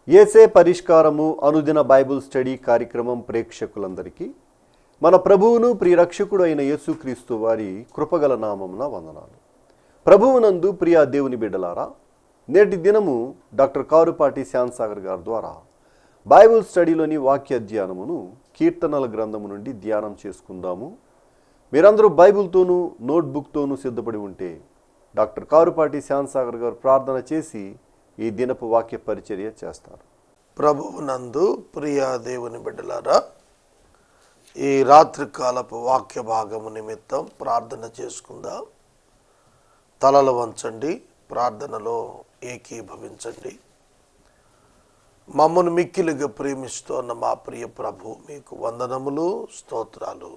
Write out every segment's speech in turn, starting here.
యేసే పరిష్కారము అనుదిన Bible study కార్యక్రమం ప్రేక్షకులందరికీ మన ప్రభువును ప్రియరక్షకుడు అయిన యేసుక్రీస్తు వారి కృపగల నామమున వందనాలు. ప్రభువునందు ప్రియ దేవుని బిడ్డలారా, నేటి దినము డాక్టర్ కారుపాటి శ్యాన్సాగర్ గారి ద్వారా బైబిల్ స్టడీలోని వాక్య ధ్యానమును కీర్తనల గ్రంథము నుండి ధ్యానం చేసుకుందాము. మీరందరూ బైబిల్తోనూ నోట్బుక్తోనూ సిద్ధపడి ఉంటే డాక్టర్ కారుపాటి శ్యాన్సాగర్ గారు ప్రార్థన చేసి ఈ దినపు వాక్య పరిచర్య చేస్తారు. ప్రభువునందు ప్రియ దేవుని బిడ్డలారా, ఈ రాత్రి కాలపు వాక్య భాగము నిమిత్తం ప్రార్థన చేసుకుందాం. తలలు వంచండి, ప్రార్థనలో ఏకీభవించండి. మమ్మను మిక్కిలిగా ప్రేమిస్తున్న మా ప్రియ ప్రభు, మీకు వందనములు, స్తోత్రాలు.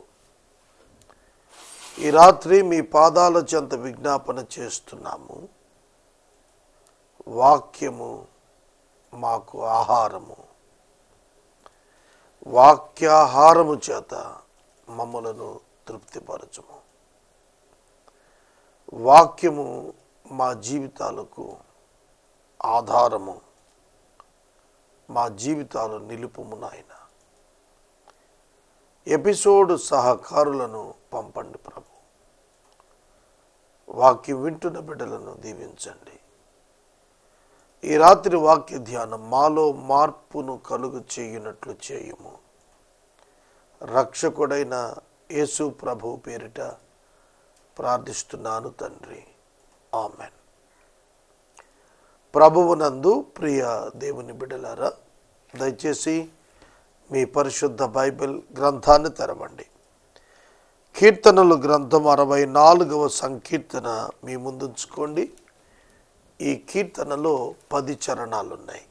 ఈ రాత్రి మీ పాదాల చెంత విజ్ఞాపన చేస్తున్నాము. వాక్యము మాకు ఆహారము, వాక్యాహారము చేత మమ్మలను తృప్తిపరచుము. వాక్యము మా జీవితాలకు ఆధారము, మా జీవితాలు నిలుపుము నాయన. ఎపిసోడ్ సహకారులను పంపండి ప్రభు. వాక్యం వింటున్న బిడ్డలను దీవించండి. ఈ రాత్రి వాక్య ధ్యానం మాలో మార్పును కలుగు చేయునట్లు చేయుము. రక్షకుడైన యేసు ప్రభు పేరిట ప్రార్థిస్తున్నాను తండ్రి, ఆమెన్. ప్రభువునందు ప్రియ దేవుని బిడ్డలారా, దయచేసి మీ పరిశుద్ధ బైబిల్ గ్రంథాన్ని తెరవండి. కీర్తనలు గ్రంథం 64వ సంకీర్తన మీ ముందుంచుకోండి. ఈ కీర్తనలో 10 చరణాలు ఉన్నాయి.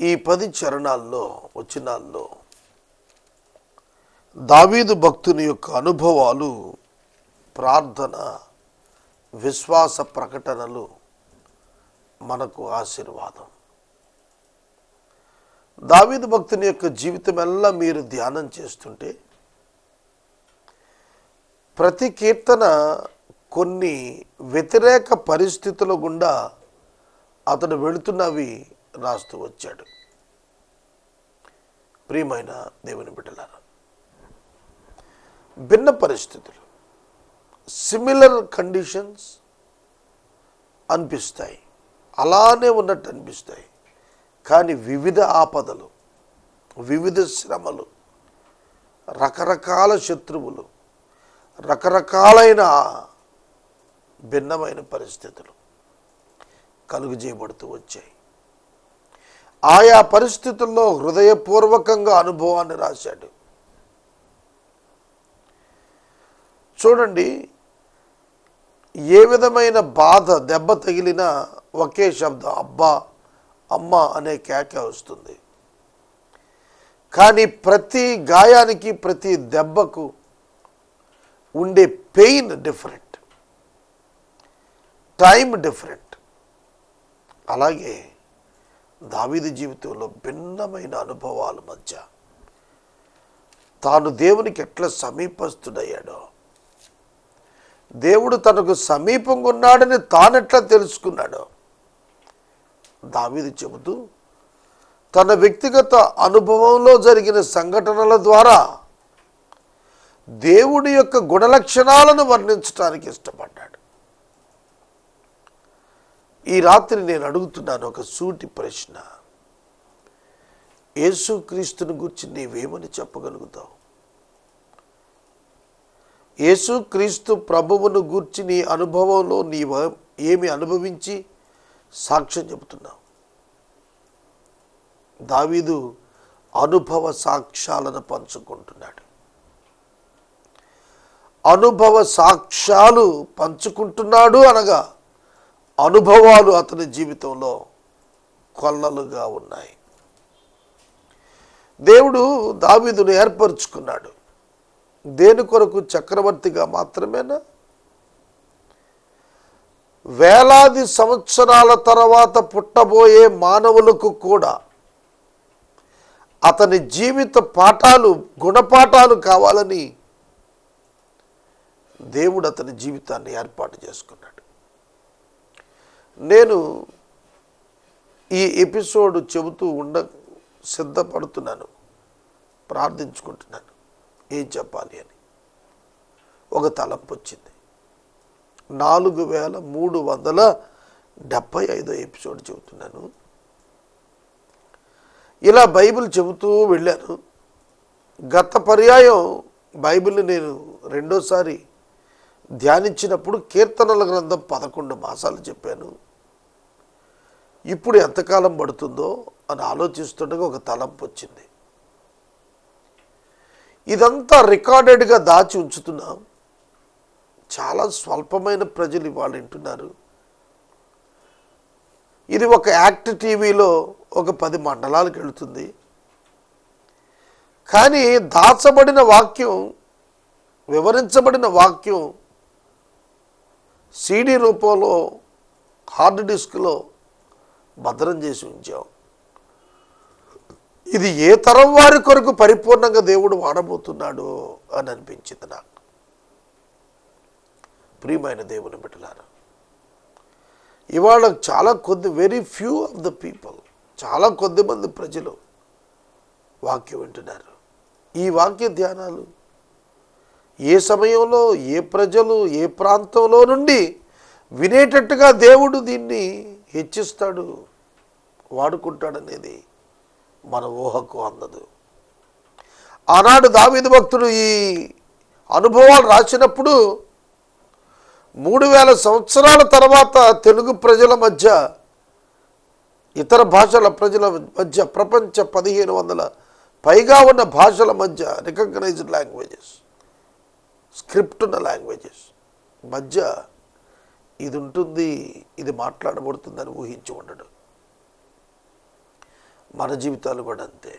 ఈ 10 చరణాల్లో వచనాల్లో దావీదు భక్తుని యొక్క అనుభవాలు, ప్రార్థన, విశ్వాస ప్రకటనలు మనకు ఆశీర్వాదం. దావీదు భక్తుని యొక్క జీవితం ఎల్లా మీరు ధ్యానం చేస్తుంటే ప్రతి కీర్తన కొన్ని వ్యతిరేక పరిస్థితుల గుండా అతడు వెళుతున్నవి రాస్తూ వచ్చాడు. ప్రియమైన దేవుని బిడ్డలారా, భిన్న పరిస్థితులు, సిమిలర్ కండిషన్స్ అనిపిస్తాయి, అలానే ఉన్నట్టు అనిపిస్తాయి. కానీ వివిధ ఆపదలు, వివిధ శ్రమలు, రకరకాల శత్రువులు, రకరకాలైన భిన్నమైన పరిస్థితులు కలుగు చేయబడుతూ వచ్చాయి. ఆయా పరిస్థితుల్లో హృదయపూర్వకంగా అనుభవాన్ని రాశాడు. చూడండి, ఏ విధమైన బాధ, దెబ్బ తగిలినా ఒకే శబ్దం, అబ్బా, అమ్మ అనే కేక వస్తుంది. కానీ ప్రతి గాయానికి, ప్రతి దెబ్బకు ఉండే పెయిన్ డిఫరెంట్, టైం డిఫరెంట్. అలాగే దావీదు జీవితంలో భిన్నమైన అనుభవాల మధ్య తాను దేవునికి ఎట్లా సమీపస్తుడయ్యాడో, దేవుడు తనకు సమీపంగా ఉన్నాడని తానెట్లా తెలుసుకున్నాడో దావీదు చెబుతూ తన వ్యక్తిగత అనుభవంలో జరిగిన సంఘటనల ద్వారా దేవుడి యొక్క గుణలక్షణాలను వర్ణించడానికి ఇష్టపడ్డాడు. ఈ రాత్రి నేను అడుగుతున్నాను ఒక సూటి ప్రశ్న. యేసుక్రీస్తుని గురించి నీవేమని చెప్పగలుగుతావు? యేసుక్రీస్తు ప్రభువును గూర్చి నీ అనుభవంలో నీవు ఏమి అనుభవించి సాక్ష్యం చెబుతున్నావు? దావీదు అనుభవ సాక్ష్యాలను పంచుకుంటున్నాడు. అనుభవ సాక్ష్యాలు పంచుకుంటున్నాడు అనగా అనుభవాలు అతని జీవితంలో కొల్లలుగా ఉన్నాయి. దేవుడు దావీదును ఏర్పరచుకున్నాడు. దేని కొరకు? చక్రవర్తిగా మాత్రమేనా? వేలాది సంవత్సరాల తర్వాత పుట్టబోయే మానవులకు కూడా అతని జీవిత పాఠాలు, గుణపాఠాలు కావాలని దేవుడు అతని జీవితాన్ని ఏర్పాటు చేసుకున్నాడు. నేను ఈ ఎపిసోడ్ చెబుతూ సిద్ధపడుతున్నాను, ప్రార్థించుకుంటున్నాను ఏం చెప్పాలి అని. ఒక తలంపు వచ్చింది. 4375 ఎపిసోడ్ చెబుతున్నాను. ఇలా బైబిల్ చెబుతూ వెళ్ళాను. గత పర్యాయం బైబిల్ని నేను రెండోసారి ధ్యానించినప్పుడు కీర్తనల గ్రంథం 11 మాసాలు చెప్పాను. ఇప్పుడు ఎంతకాలం పడుతుందో అని ఆలోచిస్తుండగా ఒక తలంపు వచ్చింది. ఇదంతా రికార్డెడ్గా దాచి ఉంచుతున్నాం. చాలా స్వల్పమైన ప్రజలు ఇవాళ వింటున్నారు. ఇది ఒక యాక్ట్ టీవీలో ఒక 10 మండలాలకు వెళుతుంది. కానీ దాచబడిన వాక్యం, వివరించబడిన వాక్యం సీడీ రూపంలో హార్డ్ డిస్క్లో భద్రం చేసి ఉంచాం. ఇది ఏ తరం వారి కొరకు పరిపూర్ణంగా దేవుడు వాడబోతున్నాడు అని అనిపించింది నాకు. ప్రియమైన దేవుని బిడ్డలారా, ఇవాళ చాలా very few of the people, చాలా కొద్ది మంది ప్రజలు వాక్యం వింటున్నారు. ఈ వాక్య ధ్యానాలు ఏ సమయంలో, ఏ ప్రజలు, ఏ ప్రాంతంలో నుండి వినేటట్టుగా దేవుడు దీన్ని హెచ్చిస్తాడు, వాడుకుంటాడనేది మన ఊహకు అందదు. ఆనాడు దావీదు భక్తుడు ఈ అనుభవాలు రాసినప్పుడు 3000 సంవత్సరాల తర్వాత తెలుగు ప్రజల మధ్య, ఇతర భాషల ప్రజల మధ్య, ప్రపంచ 1500 పైగా ఉన్న భాషల మధ్య, రికగ్నైజ్డ్ లాంగ్వేజెస్, స్క్రిప్ట్ ఉన్న లాంగ్వేజెస్ మధ్య ఇది ఉంటుంది, ఇది మాట్లాడబడుతుందని ఊహించి ఉండడు. మన జీవితాలు కూడా అంతే.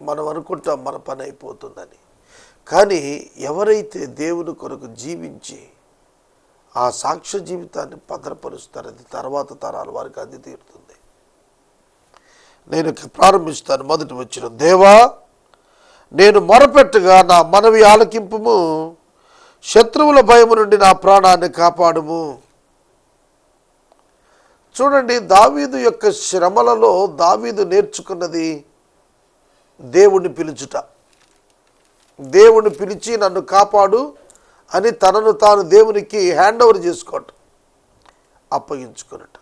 మనం అనుకుంటాం మన పని అయిపోతుందని. కానీ ఎవరైతే దేవుని కొరకు జీవించి ఆ సాక్ష్య జీవితాన్ని భద్రపరుస్తారో అది తర్వాత తరాల వారికి అంది తీరుతుంది. నేను ప్రారంభిస్తాను. మొదటి వచ్చిన దేవా, నేను మొరపెట్టగా నా మనవి ఆలకింపుము, శత్రువుల భయము నుండి నా ప్రాణాన్ని కాపాడుము. చూడండి, దావీదు యొక్క శ్రమలలో దావీదు నేర్చుకున్నది దేవుణ్ణి పిలుచుట. దేవుణ్ణి పిలిచి నన్ను కాపాడు అని తనను తాను దేవునికి హ్యాండ్ ఓవర్ చేసుకోవటం, అప్పగించుకున్నట్టు.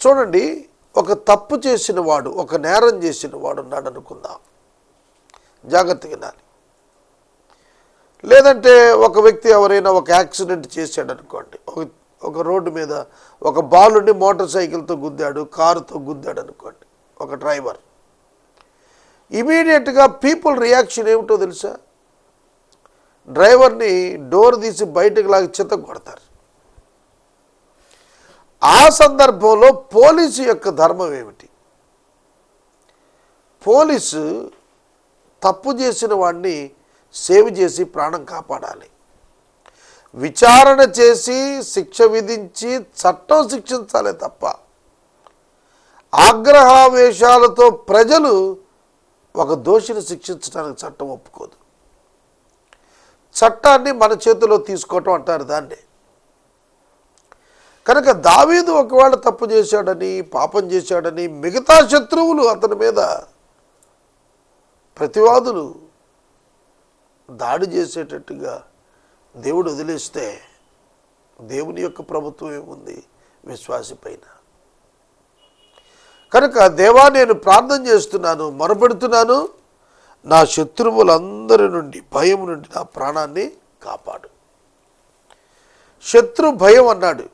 చూడండి, ఒక తప్పు చేసిన వాడు, ఒక నేరం చేసిన వాడు ఉన్నాడు అనుకుందాం. జాగ్రత్తగా వినాలి. లేదంటే ఒక వ్యక్తి ఎవరైనా ఒక యాక్సిడెంట్ చేశాడు అనుకోండి, ఒక రోడ్డు మీద ఒక బాలుని మోటార్ సైకిల్తో గుద్దాడు, కారుతో గుద్దాడు అనుకోండి ఒక డ్రైవర్. ఇమీడియట్గా పీపుల్ రియాక్షన్ ఏమిటో తెలుసా? డ్రైవర్ని డోర్ తీసి బయటకు లాగి చెత్త కొడతారు. ఆ సందర్భంలో పోలీసు యొక్క ధర్మం ఏమిటి? పోలీసు తప్పు చేసిన వాడిని సేవ్ చేసి ప్రాణం కాపాడాలి. విచారణ చేసి శిక్ష విధించి చట్టం శిక్షించాలే తప్ప ఆగ్రహావేశాలతో ప్రజలు ఒక దోషిని శిక్షించడానికి చట్టం ఒప్పుకోదు. చట్టాన్ని మన చేతిలో తీసుకోవటం అంటారు దాన్ని. కనుక దావీదు ఒకవేళ తప్పు చేశాడని, పాపం చేశాడని మిగతా శత్రువులు అతని మీద, ప్రతివాదులు దాడి చేసేటట్టుగా దేవుడు వదిలేస్తే దేవుని యొక్క ప్రభుత్వం ఏముంది విశ్వాసి పైన? కనుక దేవా, నేను ప్రార్థన చేస్తున్నాను, మొరపెడుతున్నాను, నా శత్రువులందరి నుండి, భయం నుండి నా ప్రాణాన్ని కాపాడు. శత్రు భయం అన్నాడు.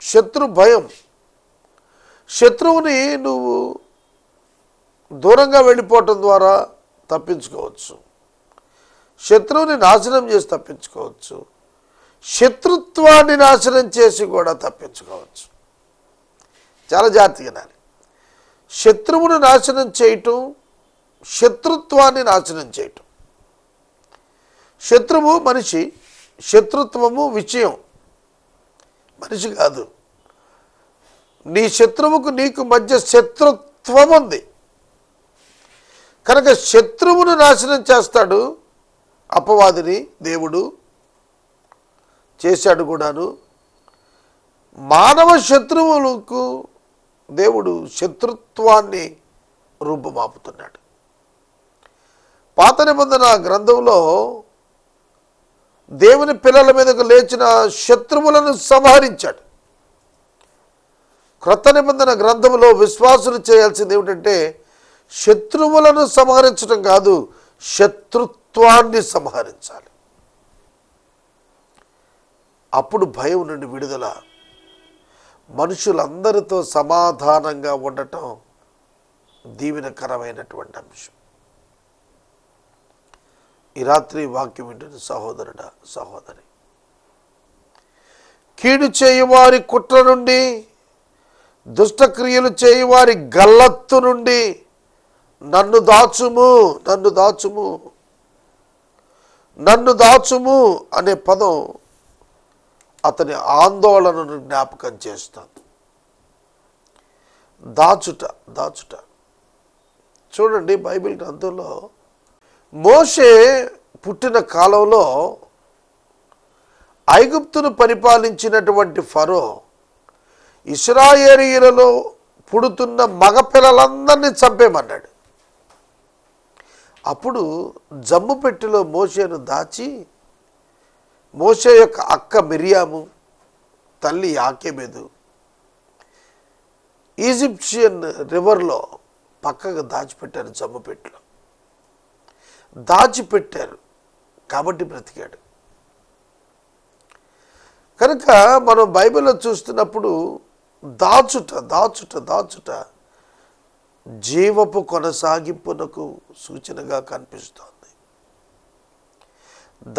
శత్రు భయం. శత్రువుని నువ్వు దూరంగా వెళ్ళిపోవటం ద్వారా తప్పించుకోవచ్చు. శత్రువుని నాశనం చేసి తప్పించుకోవచ్చు. శత్రుత్వాన్ని నాశనం చేసి కూడా తప్పించుకోవచ్చు. చాలా జాగ్రత్తగా వినాలి. శత్రువును నాశనం చేయటం, శత్రుత్వాన్ని నాశనం చేయటం. శత్రువు మనిషి, శత్రుత్వము విషయం, మనిషి కాదు. నీ శత్రువుకు నీకు మధ్య శత్రుత్వం ఉంది. కనుక శత్రువును నాశనం చేస్తాడు అపవాదిని, దేవుడు చేశాడు కూడాను. మానవ శత్రువులకు దేవుడు శత్రుత్వాన్ని రూపుమాపుతున్నాడు. పాత నిబంధన గ్రంథంలో దేవుని పిల్లల మీదకు లేచిన శత్రువులను సంహరించాడు. క్రొత్త నిబంధన గ్రంథంలో విశ్వాసులు చేయాల్సింది ఏమిటంటే శత్రువులను సంహరించడం కాదు, శత్రుత్వాన్ని సంహరించాలి. అప్పుడు భయం నుండి విడుదల, మనుషులందరితో సమాధానంగా ఉండటం దీవెనకరమైనటువంటి అంశం. ఈ రాత్రి వాక్యం వింటున్న సహోదరుడా, సహోదరి, కీడు చేయువారి కుట్ర నుండి, దుష్టక్రియలు చేయువారి గల్లత్తు నుండి నన్ను దాచుము, నన్ను దాచుము, నన్ను దాచుము అనే పదం అతని ఆందోళనను జ్ఞాపకం చేస్తాను. దాచుట, దాచుట. చూడండి, బైబిల్ గ్రంథంలో మోషే పుట్టిన కాలంలో ఐగుప్తును పరిపాలించినటువంటి ఫరో ఇశ్రాయేలీయులలో పుడుతున్న మగపిల్లలందరినీ చంపేమన్నాడు. అప్పుడు జమ్ము పెట్టెలో మోషేను దాచి మోషే యొక్క అక్క మిరియాము, తల్లి యాకెబెదు ఈజిప్షియన్ రివర్లో పక్కగా దాచిపెట్టారు. జమ్ము పెట్టెలో దాచిపెట్టారు కాబట్టి బ్రతికాడు. కనుక మనం బైబిల్లో చూస్తున్నప్పుడు దాచుట, దాచుట, దాచుట జీవపు కొనసాగింపునకు సూచనగా కనిపిస్తోంది.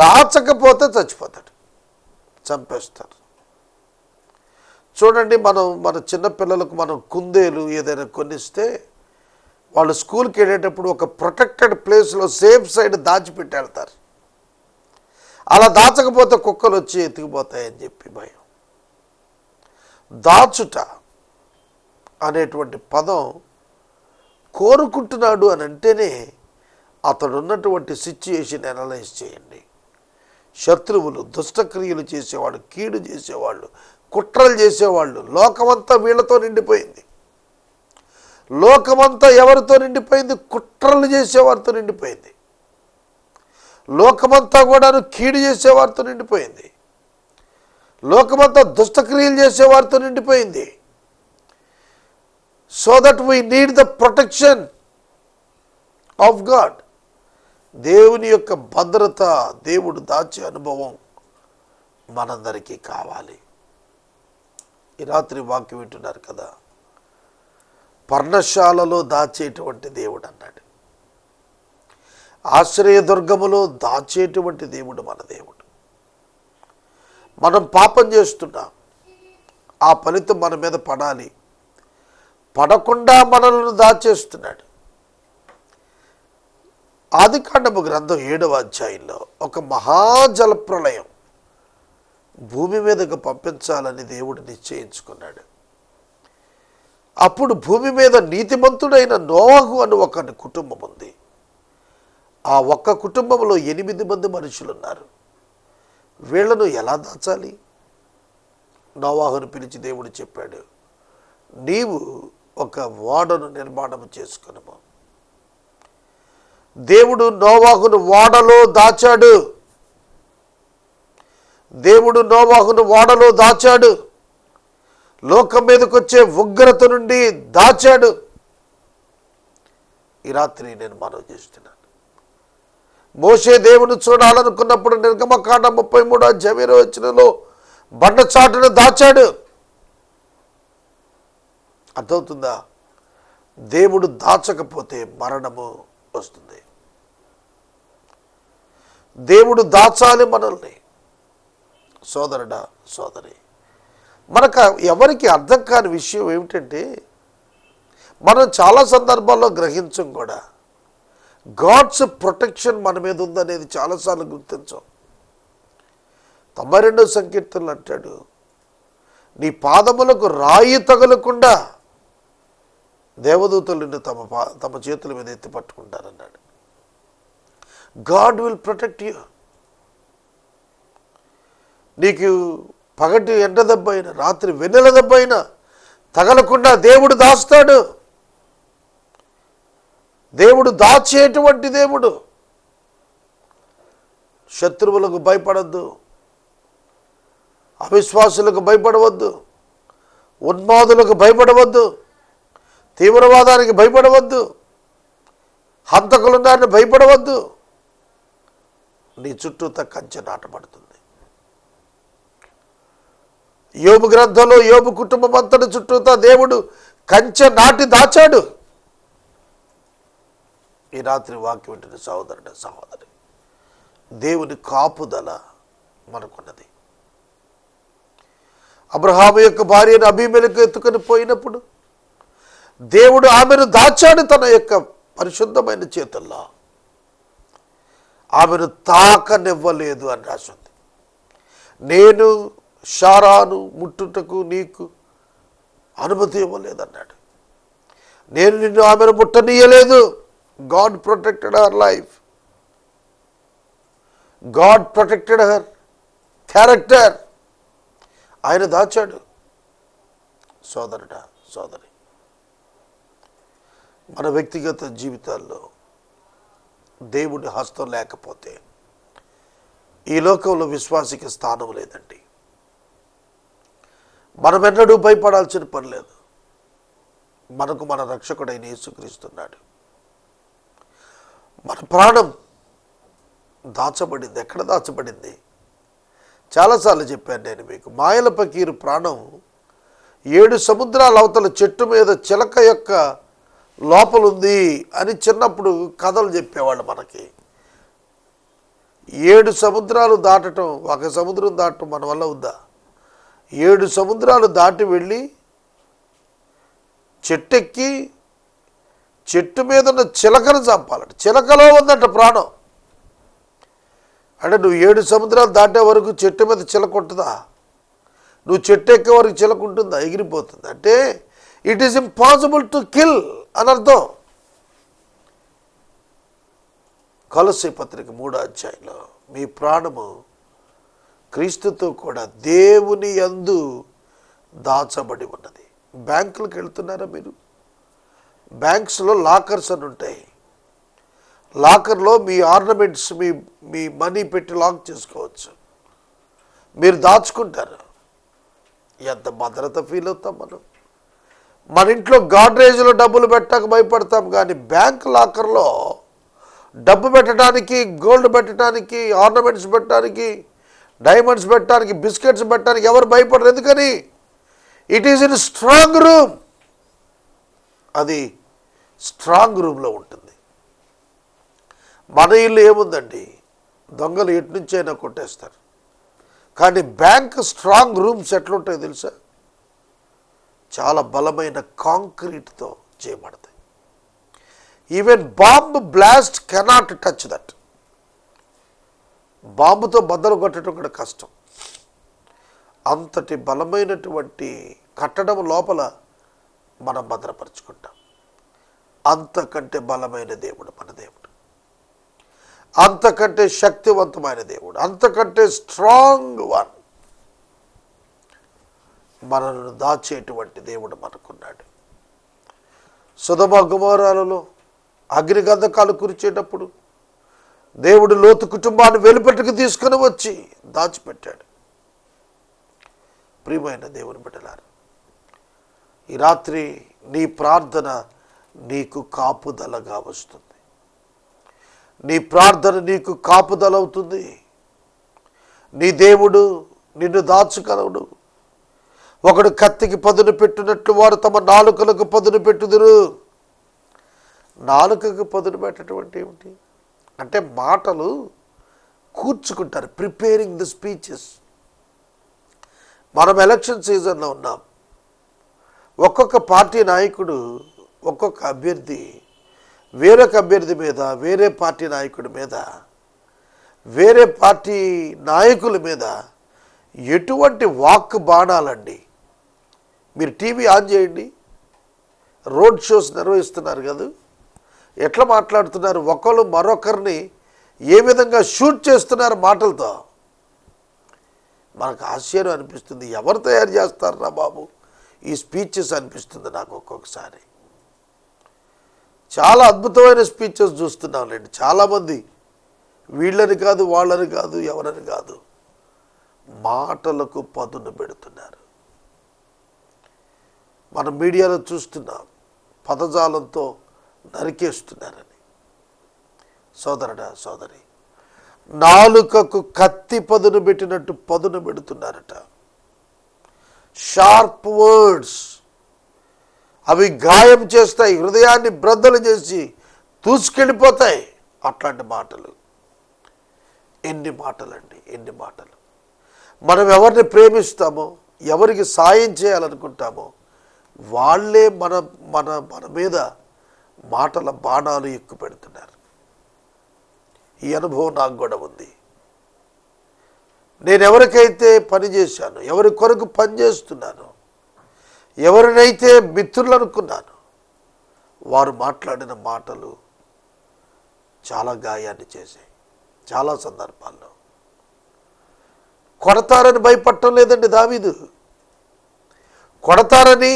దాచకపోతే చచ్చిపోతాడు, చంపేస్తారు. చూడండి, మన చిన్నపిల్లలకు మనం కుందేలు ఏదైనా కొనిస్తే వాళ్ళు స్కూల్కి వెళ్ళేటప్పుడు ఒక ప్రొటెక్టెడ్ ప్లేస్లో సేఫ్ సైడ్ దాచిపెట్టి వెళ్తారు. అలా దాచకపోతే కుక్కలు వచ్చి ఎత్తుకుపోతాయని చెప్పి భయం. దాచుట అనేటువంటి పదం కోరుకుంటున్నాడు అని అంటేనే అతడు ఉన్నటువంటి సిచ్యుయేషన్ అనలైజ్ చేయండి. శత్రువులు, దుష్టక్రియలు చేసేవాళ్ళు, కీడు చేసేవాళ్ళు, కుట్రలు చేసేవాళ్ళు, లోకమంతా వీళ్ళతో నిండిపోయింది. లోకమంతా ఎవరితో నిండిపోయింది? కుట్రలు చేసేవారితో నిండిపోయింది. లోకమంతా కూడాను కీడు చేసేవారితో నిండిపోయింది. లోకమంతా దుష్టక్రియలు చేసేవారితో నిండిపోయింది. So that we need the protection of God. దేవుని యొక్క భద్రత, దేవుడు దాచే అనుభవం మనందరికీ కావాలి. ఈ రాత్రి వాక్యం వింటున్నారు కదా, పర్ణశాలలో దాచేటువంటి దేవుడు అన్నాడు. ఆశ్రయదుర్గములో దాచేటువంటి దేవుడు మన దేవుడు. మనం పాపం చేస్తున్నాం, ఆ ఫలితం మన మీద పడాలి, పడకుండా మనల్ని దాచేస్తున్నాడు. ఆదికాండము గ్రంథం 7వ అధ్యాయంలో ఒక మహాజలప్రళయం భూమి మీదకు పంపించాలని దేవుడు నిశ్చయించుకున్నాడు. అప్పుడు భూమి మీద నీతిమంతుడైన నోవహు అని ఒక కుటుంబం ఉంది. ఆ ఒక్క కుటుంబంలో 8 మంది మనుషులు ఉన్నారు. వీళ్లను ఎలా దాచాలి? నోవహును పిలిచి దేవుడు చెప్పాడు, నీవు ఒక ఓడను నిర్మాణం చేసుకున్నాము. దేవుడు నోవహును ఓడలో దాచాడు. దేవుడు నోవహును ఓడలో దాచాడు. లోకం మీదకి వచ్చే ఉగ్రత నుండి దాచాడు. ఈ రాత్రి నేను మనవి చేస్తున్నాను, మోషే దేవుని చూడాలనుకున్నప్పుడు నిర్గమకాండం 33వ అధ్యాయంలో బండచాటును దాచాడు. అర్థమవుతుందా? దేవుడు దాచకపోతే మరణము వస్తుంది. దేవుడు దాచాలి మనల్ని. సోదరుడా, సోదరి, మనకు ఎవరికి అర్థం కాని విషయం ఏమిటంటే, మనం చాలా సందర్భాల్లో గ్రహించం కూడా. గాడ్స్ ప్రొటెక్షన్ మన మీద ఉందనేది చాలాసార్లు గుర్తించాం. 92వ సంకీర్తనలు అంటాడు, నీ పాదములకు రాయి తగలకుండా దేవదూతలు నిన్ను తమ చేతుల మీద ఎత్తి పట్టుకుంటారన్నాడు. God will protect you. నీకు పగటి ఎండ దెబ్బ అయినా రాత్రి వెన్నెల దెబ్బ అయినా తగలకుండా దేవుడు దాస్తాడు. దేవుడు దాచేటువంటి దేవుడు. శత్రువులకు భయపడద్దు, అవిశ్వాసులకు భయపడవద్దు, ఉన్మాదులకు భయపడవద్దు, తీవ్రవాదానికి భయపడవద్దు, హంతకులున్నారని భయపడవద్దు. నీ చుట్టూత కంచె నాటబడుతుంది. యోబు గ్రంథంలో యోబు కుటుంబం అంతటి చుట్టూత దేవుడు కంచె నాటి దాచాడు. ఈ రాత్రి వాక్యం వింటున్న సహోదరుడు సహోదరి, దేవుని కాపుదల మనకున్నది. అబ్రహాము యొక్క భార్యను అబీమెలెకు ఎత్తుకొని పోయినప్పుడు దేవుడు ఆమెను దాచాడు తన యొక్క పరిశుద్ధమైన చేతుల్లో. ఆమెను తాకనివ్వలేదు అని రాసింది. నేను షారాను ముట్టుటకు నీకు అనుమతి ఇవ్వలేదన్నాడు. నేను నిన్ను ఆమెను ముట్టనీయలేదు. God protected her life. God protected her character. ఆయన దాచాడు. సోదరుడా సోదరి, మన వ్యక్తిగత జీవితాల్లో దేవుడి హస్తం లేకపోతే ఈ లోకంలో విశ్వాసికి స్థానం లేదండి. మనమెన్నడూ భయపడాల్సిన పని లేదు. మనకు మన రక్షకుడైన యేసుక్రీస్తున్నాడు. మన ప్రాణం దాచబడింది. ఎక్కడ దాచబడింది? చాలాసార్లు చెప్పాను నేను మీకు. మాయల పకీరు ప్రాణం 7 సముద్రాల అవతల చెట్టు మీద చిలక యొక్క లోపలుంది అని చిన్నప్పుడు కథలు చెప్పేవాళ్ళు మనకి. 7 సముద్రాలు దాటటం, ఒక సముద్రం దాటడం మన వల్ల ఉందా? 7 సముద్రాలు దాటి వెళ్ళి చెట్టెక్కి చెట్టు మీద ఉన్న చిలకను చంపాలంట. చిలకలో ఉందంట ప్రాణం. అంటే నువ్వు 7 సముద్రాలు దాటే వరకు చెట్టు మీద చిలక ఉంటుందా? నువ్వు చెట్టు ఎక్కే వరకు చిలక ఉంటుందా? ఎగిరిపోతుంది. అంటే it is impossible to kill అని అర్థం. కొలస్సీ పత్రిక 3వ అధ్యాయంలో మీ ప్రాణము క్రీస్తుతో కూడా దేవుని యందు దాచబడి ఉన్నది. బ్యాంకులకు వెళ్తున్నారా మీరు? బ్యాంక్స్లో లాకర్స్ అని ఉంటాయి. లాకర్లో మీ ఆర్నమెంట్స్, మీ మనీ పెట్టి లాక్ చేసుకోవచ్చు. మీరు దాచుకుంటారు. ఎంత భద్రత ఫీల్ అవుతాం మనం. మన ఇంట్లో గాడ్రేజ్లో డబ్బులు పెట్టక భయపడతాం, కానీ బ్యాంక్ లాకర్లో డబ్బు పెట్టడానికి, గోల్డ్ పెట్టడానికి, ఆర్నమెంట్స్ పెట్టడానికి, డైమండ్స్ పెట్టడానికి, బిస్కెట్స్ పెట్టడానికి ఎవరు భయపడరు. ఎందుకని? It is in strong room. అది స్ట్రాంగ్ రూమ్లో ఉంటుంది. మన ఇల్లు ఏముందండి? దొంగలు ఎటు నుంచి అయినా కొట్టేస్తారు. కానీ బ్యాంక్ స్ట్రాంగ్ రూమ్స్ ఎట్లుంటాయో తెలుసా? చాలా బలమైన కాంక్రీట్తో చేయబడతాయి. Even bomb blast cannot touch that. బాంబుతో బద్దలు కొట్టడం కూడా కష్టం. అంతటి బలమైనటువంటి కట్టడం లోపల మనం భద్రపరుచుకుంటాం. అంతకంటే బలమైన దేవుడు మన దేవుడు. అంతకంటే శక్తివంతమైన దేవుడు, అంతకంటే స్ట్రాంగ్ వన్. మనల్ని దాచేటువంటి దేవుడు మనకున్నాడు. సొదొమ గొమొర్రాలలో అగ్నిగంధకాలు కురిచేటప్పుడు దేవుడు లోతు కుటుంబాన్ని వెలుపటికి తీసుకుని వచ్చి దాచిపెట్టాడు. ప్రియమైన దేవుని బిడ్డలారా, ఈ రాత్రి నీ ప్రార్థన నీకు కాపుదలగా వస్తుంది. నీ ప్రార్థన నీకు కాపుదల అవుతుంది. నీ దేవుడు నిన్ను దాచుకలవుడు. ఒకడు కత్తికి పదును పెట్టినట్లు వారు తమ నాలుకలకు పదును పెట్టుదురు. నాలుకకు పదును పెట్టడం అంటే ఏమిటి? అంటే మాటలు కూర్చుకుంటారు. Preparing the speeches. మనం ఎలక్షన్ సీజన్లో ఉన్నాం. ఒక్కొక్క పార్టీ నాయకుడు, ఒక్కొక్క అభ్యర్థి వేరొక అభ్యర్థి మీద, వేరే పార్టీ నాయకుడి మీద, వేరే పార్టీ నాయకుల మీద ఎటువంటి వాక్ బాణాలండి. మీరు టీవీ ఆన్ చేయండి, రోడ్ షోస్ నిర్వహిస్తున్నారు కదా, ఎట్లా మాట్లాడుతున్నారు, ఒకళ్ళు మరొకరిని ఏ విధంగా షూట్ చేస్తున్నారు మాటలతో. మనకు ఆశ్చర్యం అనిపిస్తుంది. ఎవరు తయారు చేస్తారా బాబు ఈ స్పీచెస్ అనిపిస్తుంది నాకు ఒక్కొక్కసారి. చాలా అద్భుతమైన స్పీచెస్ చూస్తున్నాంలేండి. చాలామంది వీళ్ళని కాదు వాళ్ళని కాదు ఎవరని కాదు మాటలకు పదును పెడుతున్నారు. మనం మీడియాలో చూస్తున్నాం పదజాలంతో నరికేస్తున్నారని. సోదరుడా సోదరి, నాలుకకు కత్తి పదును పెట్టినట్టు పదును పెడుతున్నారట. షార్ప్ వర్డ్స్, అవి గాయం చేస్తాయి, హృదయాన్ని బ్రద్దలు చేసి దూసుకెళ్ళిపోతాయి. అట్లాంటి మాటలు, ఎన్ని మాటలండి, ఎన్ని మాటలు. మనం ఎవరిని ప్రేమిస్తామో, ఎవరికి సాయం చేయాలనుకుంటామో వాళ్ళే మన మన మన మీద మాటల బాణాలు ఎక్కువ పెడుతున్నారు. ఈ అనుభవం నాకు కూడా ఉంది. నేను ఎవరికైతే పని చేశాను, ఎవరి కొరకు పని చేస్తున్నాను, ఎవరినైతే మిత్రులు అనుకున్నాను, వారు మాట్లాడిన మాటలు చాలా గాయాన్ని చేశాయి. చాలా సందర్భాల్లో కొడతారని భయపడటం లేదండి దావీదు. కొడతారని,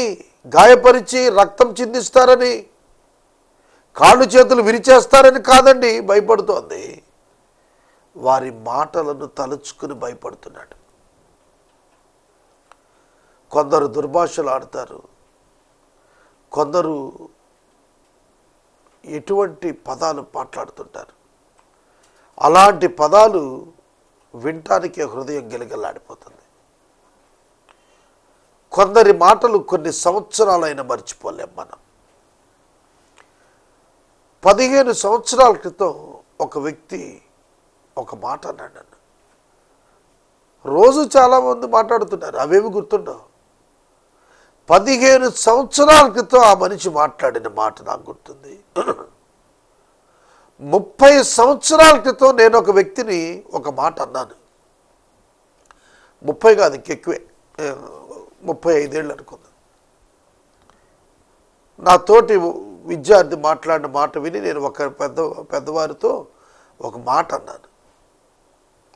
గాయపరిచి రక్తం చిందిస్తారని, కాళ్ళు చేతులు విరిచేస్తారని కాదండి భయపడుతోంది. వారి మాటలను తలుచుకుని భయపడుతున్నాడు. కొందరు దుర్భాషలు ఆడతారు, కొందరు ఎటువంటి పదాలు మాట్లాడుతుంటారు. అలాంటి పదాలు వినటానికే హృదయం గిలగిల్లాడిపోతుంది. కొందరి మాటలు కొన్ని సంవత్సరాలైనా మర్చిపోలేం మనం. 15 సంవత్సరాల క్రితం ఒక వ్యక్తి ఒక మాట అన్నాడు నన్ను. రోజు చాలామంది మాట్లాడుతున్నారు, అవేమి గుర్తుండవు. 15 సంవత్సరాల క్రితం ఆ మనిషి మాట్లాడిన మాట నాకు గుర్తుంది. 30 సంవత్సరాల క్రితం నేను ఒక వ్యక్తిని ఒక మాట అన్నాను. 30 కాదు, ఇంకెక్కువే, 35 ఏళ్ళు అనుకుందాం. నా తోటి విద్యార్థి మాట్లాడిన మాట విని నేను ఒక పెద్దవారితో ఒక మాట అన్నాను.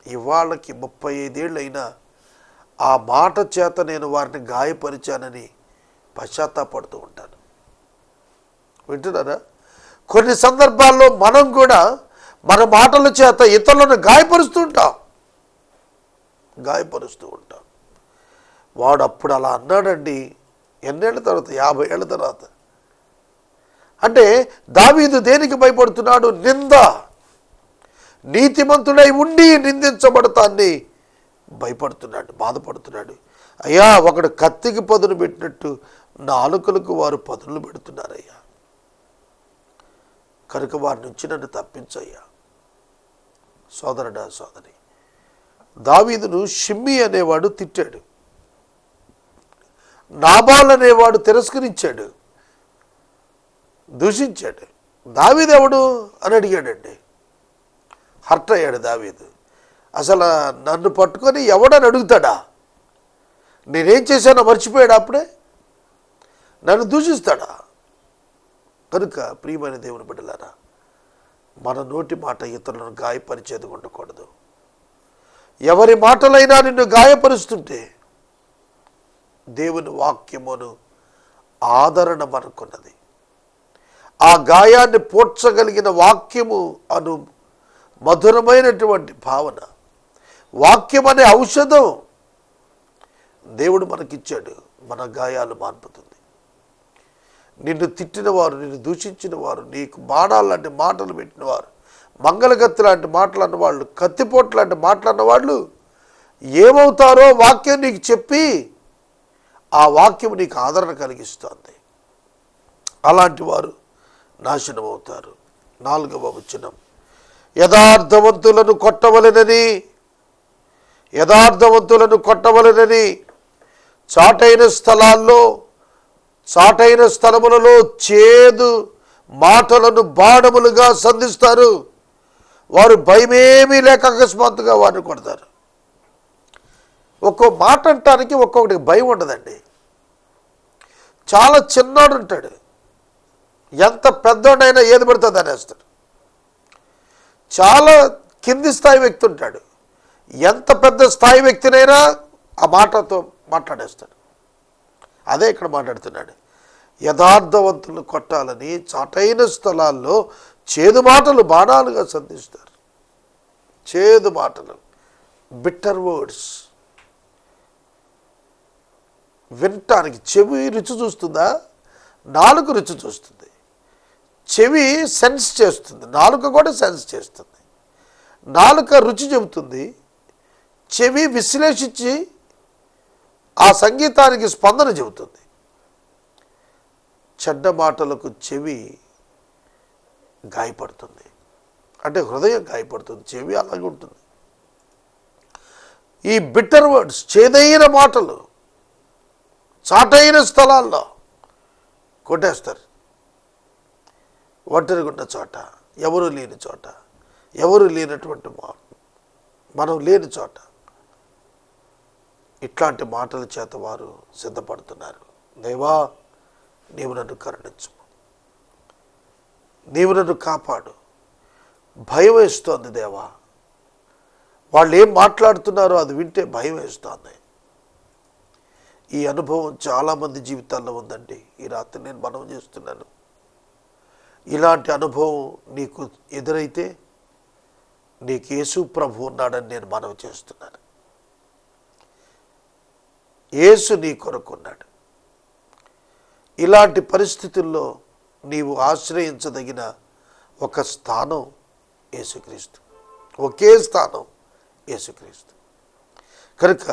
ఇవాళకి 35 ఏళ్ళు అయినా ఆ మాట చేత నేను వారిని గాయపరిచానని పశ్చాత్తాపడుతూ ఉంటాను. వింటున్నారా? కొన్ని సందర్భాల్లో మనం కూడా మన మాటల చేత ఇతరులను గాయపరుస్తూ ఉంటాం. వాడు అప్పుడు అలా అన్నాడండి. ఎన్నేళ్ల తర్వాత? 50 ఏళ్ల తర్వాత. అంటే దావీదు దేనికి భయపడుతున్నాడు? నింద. నీతిమంతుడై ఉండి నిందించబడతాన్ని భయపడుతున్నాడు, బాధపడుతున్నాడు. అయ్యా, ఒకడు కత్తికి పదును పెట్టినట్టు నాలుకలకు వారు పదునులు పెడుతున్నారయ్యా. కనుక వారి నుంచి నన్ను తప్పించయ్యా. సోదరుడా సోదరి, దావీదును షిమ్మీ అనేవాడు తిట్టాడు, నాబాల్ అనేవాడు తిరస్కరించాడు, దూషించాడు. దావీదు ఎవడు అని అడిగాడండి. హర్ట్ అయ్యాడు దావీదు. అసలు నన్ను పట్టుకొని ఎవడని అడుగుతాడా? నేనేం చేశానో మర్చిపోయాడు, అప్పుడే నన్ను దూషిస్తాడా? కనుక ప్రియమైన దేవుని బిడ్డలారా, మన నోటి మాట ఇతరులను గాయపరిచేది ఉండకూడదు. ఎవరి మాటలైనా నిన్ను గాయపరుస్తుంటే దేవుని వాక్యమును ఆదరణ మనకున్నది. ఆ గాయాన్ని పోడ్చగలిగిన వాక్యము అను మధురమైనటువంటి భావన, వాక్యం అనే ఔషధం దేవుడు మనకిచ్చాడు. మన గాయాలు మాన్పుతుంది. నిన్ను తిట్టిన వారు, నిన్ను దూషించిన వారు, నీకు బాణాలు లాంటి మాటలు పెట్టిన వారు, మంగళగత్తి లాంటి మాటలు అన్నవాళ్ళు, కత్తిపోటు లాంటి మాటలు అన్నవాళ్ళు ఏమవుతారో వాక్యం నీకు చెప్పి ఆ వాక్యం నీకు ఆదరణ కలిగిస్తుంది. అలాంటి వారు నాశనం అవుతారు. 4వ వచనం, యథార్థవంతులను కొట్టవలెనని చాటైన స్థలములలో చేదు మాటలను బాణములుగా సంధిస్తారు. వారు భయమేమీ లేక అకస్మాత్తుగా వారిని కొడతారు. ఒక్కో మాట అంటానికి ఒక్కొక్కటి భయం ఉండదండి. చాలా చిన్నోడు ఉంటాడు, ఎంత పెద్దోడైనా ఏది పడుతుంది అనేస్తాడు. చాలా కింది స్థాయి వ్యక్తి ఉంటాడు, ఎంత పెద్ద స్థాయి వ్యక్తినైనా ఆ మాటతో మాట్లాడేస్తాడు. అదే ఇక్కడ మాట్లాడుతున్నాడు. యథార్థవంతులు కొట్టాలని చాటైన స్థలాల్లో చేదు మాటలు బాణాలుగా సంధిస్తారు. చేదు మాటలు, బిట్టర్ వర్డ్స్. వినటానికి చెవి రుచి చూస్తుందా? నాలుక రుచి చూస్తుంది. చెవి సెన్స్ చేస్తుంది, నాలుక కూడా సెన్స్ చేస్తుంది. నాలుక రుచి చెబుతుంది, చెవి విశ్లేషించి ఆ సంగీతానికి స్పందన చెబుతుంది. చెడ్డ మాటలకు చెవి గాయపడుతుంది, అంటే హృదయం గాయపడుతుంది. చెవి అలాగే ఉంటుంది. ఈ బిట్టర్ వర్డ్స్, చేదైన మాటలు చాటైన స్థలాల్లో కొట్టేస్తారు. ఒంటరిగున్న చోట, ఎవరు లేని చోట, ఎవరు లేనటువంటి మనం లేని చోట ఇట్లాంటి మాటల చేత వారు సిద్ధపడుతున్నారు. దేవా, నీవు నన్ను కరుణించు, నీవు నన్ను కాపాడు. భయం వేస్తోంది దేవా. వాళ్ళు ఏం మాట్లాడుతున్నారో అది వింటే భయం వేస్తోంది. ఈ అనుభవం చాలామంది జీవితాల్లో ఉందండి. ఈ రాత్రి నేను మనవి చేస్తున్నాను, ఇలాంటి అనుభవం నీకు ఎదురైతే నీకు యేసు ప్రభు ఉన్నాడని నేను మనవి చేస్తున్నాను. యేసు నీ కొరకున్నాడు. ఇలాంటి పరిస్థితుల్లో నీవు ఆశ్రయించదగిన ఒక స్థానం యేసుక్రీస్తు, ఒకే స్థానం యేసుక్రీస్తు. కనుక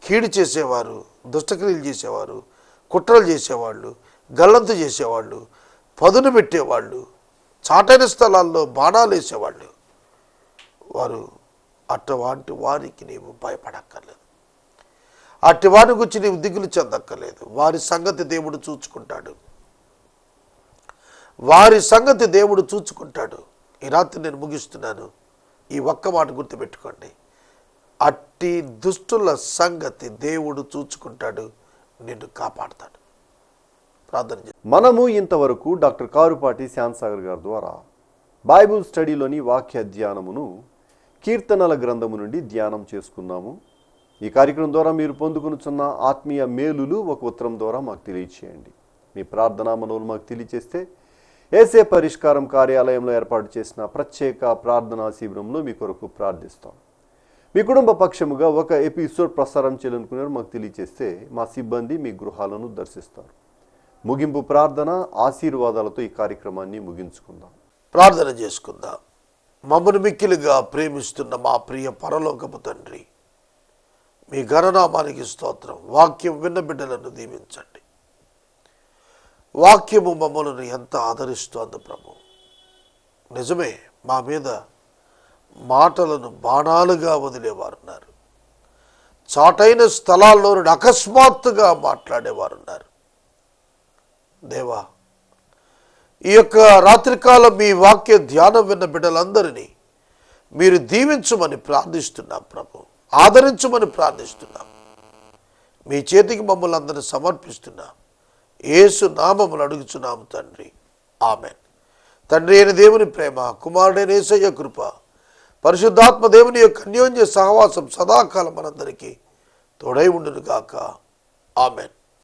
కీడు చేసేవారు, దుష్టక్రియలు చేసేవారు, కుట్రలు చేసేవాళ్ళు, గల్లంతు చేసేవాళ్ళు, పదును పెట్టేవాళ్ళు, చాటైన స్థలాల్లో బాణాలు వేసేవాళ్ళు, వారు అటువంటి వారికి నీవు భయపడక్కర్లేదు. అట్టి వారి గురించి నీవు దిగులు చెందక్కర్లేదు. వారి సంగతి దేవుడు చూచుకుంటాడు, వారి సంగతి దేవుడు చూచుకుంటాడు. ఈ రాత్రి నేను ముగిస్తున్నాను. ఈ ఒక్క మాట గుర్తుపెట్టుకోండి, అట్టి దుష్టుల సంగతి దేవుడు చూచుకుంటాడు, నిన్ను కాపాడుతాడు. ప్రార్థన చేద్దాం. మనము ఇంతవరకు డాక్టర్ కారుపాటి శ్యాంసాగర్ గారి ద్వారా బైబిల్ స్టడీలోని వాక్య ధ్యానమును కీర్తనల గ్రంథము నుండి ధ్యానం చేసుకున్నాము. ఈ కార్యక్రమం ద్వారా మీరు పొందుకునుచున్న ఆత్మీయ మేలులు ఒక ఉత్తరం ద్వారా మాకు తెలియచేయండి. మీ ప్రార్థనా మనవులు మాకు తెలియచేస్తే ఏసే పరిష్కారం కార్యాలయంలో ఏర్పాటు చేసిన ప్రత్యేక ప్రార్థనా శిబిరంలో మీ కొరకు ప్రార్థిస్తాం. మీ కుటుంబ పక్షముగా ఒక ఎపిసోడ్ ప్రసారం చేయాలనుకున్నారు మాకు తెలియచేస్తే మా సిబ్బంది మీ గృహాలను దర్శిస్తారు. ముగింపు ప్రార్థన ఆశీర్వాదాలతో ఈ కార్యక్రమాన్ని ముగించుకుందాం. ప్రార్థన చేసుకుందాం. మమ్మను మిక్కిలిగా ప్రేమిస్తున్న మా ప్రియ పరలోకపు తండ్రి, మీ ఘననామానికి స్తోత్రం. వాక్యం విన్న బిడ్డలను దీవించండి. వాక్యము మమ్మల్ని ఎంత ఆదరిస్తోంది ప్రభు. నిజమే, మా మీద మాటలను బాణాలుగా వదిలేవారున్నారు. చాటైన స్థలాల్లో నుండి అకస్మాత్తుగా మాట్లాడేవారున్నారు. దేవా, ఈ యొక్క రాత్రికాలం మీ వాక్య ధ్యానం విన్న బిడ్డలందరినీ మీరు దీవించమని ప్రార్థిస్తున్నాం ప్రభు. ఆదరించమని ప్రార్థిస్తున్నాం. మీ చేతికి మమ్మల్ని అందరినీ సమర్పిస్తున్నాం. యేసు నామములు అడుగుచున్నాము తండ్రి, ఆమెన్. తండ్రి అయిన దేవుని ప్రేమ, కుమారుడైన యేసయ్య కృప, పరిశుద్ధాత్మ దేవుని యొక్క అన్యోన్య సహవాసం సదాకాలం మనందరికీ తోడై ఉండును గాక. ఆమెన్.